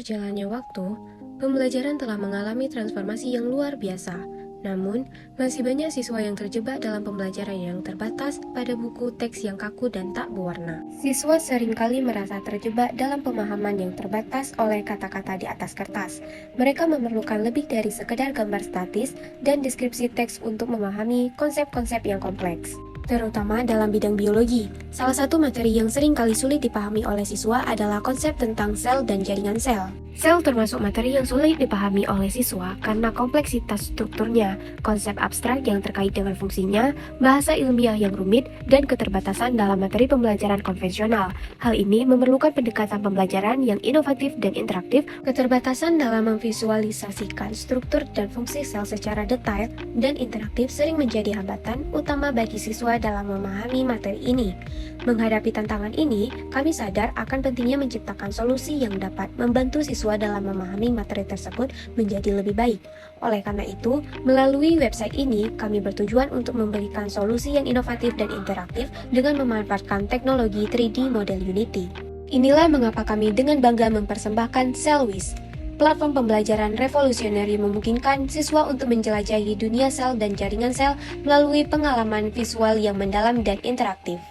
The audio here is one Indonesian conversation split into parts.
berjalannya waktu, pembelajaran telah mengalami transformasi yang luar biasa. Namun, masih banyak siswa yang terjebak dalam pembelajaran yang terbatas pada buku teks yang kaku dan tak berwarna. Siswa seringkali merasa terjebak dalam pemahaman yang terbatas oleh kata-kata di atas kertas. Mereka memerlukan lebih dari sekedar gambar statis dan deskripsi teks untuk memahami konsep-konsep yang kompleks. Terutama dalam bidang biologi, salah satu materi yang sering kali sulit dipahami oleh siswa adalah konsep tentang sel dan jaringan sel. Sel termasuk materi yang sulit dipahami oleh siswa karena kompleksitas strukturnya, konsep abstrak yang terkait dengan fungsinya, bahasa ilmiah yang rumit, dan keterbatasan dalam materi pembelajaran konvensional. Hal ini memerlukan pendekatan pembelajaran yang inovatif dan interaktif. Keterbatasan dalam memvisualisasikan struktur dan fungsi sel secara detail dan interaktif sering menjadi hambatan utama bagi siswa dalam memahami materi ini. Menghadapi tantangan ini, kami sadar akan pentingnya menciptakan solusi yang dapat membantu siswa dalam memahami materi tersebut menjadi lebih baik. Oleh karena itu, melalui website ini, kami bertujuan untuk memberikan solusi yang inovatif dan interaktif dengan memanfaatkan teknologi 3D model Unity. Inilah mengapa kami dengan bangga mempersembahkan Cellwiz. Platform pembelajaran revolusioner yang memungkinkan siswa untuk menjelajahi dunia sel dan jaringan sel melalui pengalaman visual yang mendalam dan interaktif.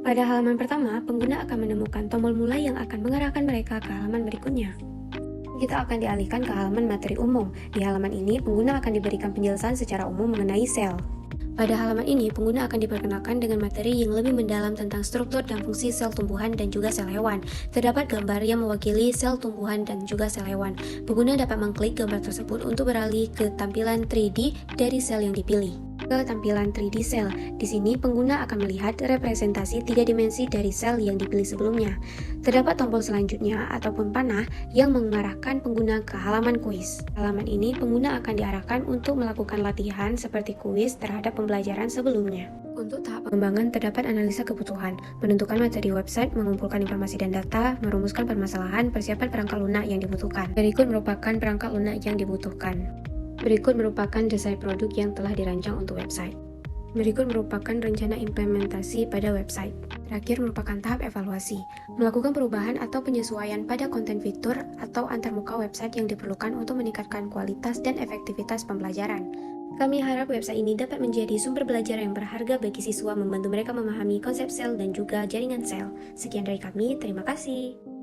Pada halaman pertama, pengguna akan menemukan tombol mulai yang akan mengarahkan mereka ke halaman berikutnya. Kita akan dialihkan ke halaman materi umum. Di halaman ini, pengguna akan diberikan penjelasan secara umum mengenai sel. Pada halaman ini, pengguna akan diperkenalkan dengan materi yang lebih mendalam tentang struktur dan fungsi sel tumbuhan dan juga sel hewan. Terdapat gambar yang mewakili sel tumbuhan dan juga sel hewan. Pengguna dapat mengklik gambar tersebut untuk beralih ke tampilan 3D dari sel yang dipilih. Ke tampilan 3D sel. Di sini pengguna akan melihat representasi 3 dimensi dari sel yang dipilih sebelumnya. Terdapat tombol selanjutnya ataupun panah yang mengarahkan pengguna ke halaman kuis. Halaman ini pengguna akan diarahkan untuk melakukan latihan seperti kuis terhadap pembelajaran sebelumnya. Untuk tahap pengembangan terdapat analisa kebutuhan, menentukan materi website, mengumpulkan informasi dan data, merumuskan permasalahan, persiapan perangkat lunak yang dibutuhkan. Berikut merupakan perangkat lunak yang dibutuhkan. Berikut merupakan desain produk yang telah dirancang untuk website. Berikut merupakan rencana implementasi pada website. Terakhir merupakan tahap evaluasi, melakukan perubahan atau penyesuaian pada konten fitur atau antarmuka website yang diperlukan untuk meningkatkan kualitas dan efektivitas pembelajaran. Kami harap website ini dapat menjadi sumber belajar yang berharga bagi siswa, membantu mereka memahami konsep sel dan juga jaringan sel. Sekian dari kami, terima kasih.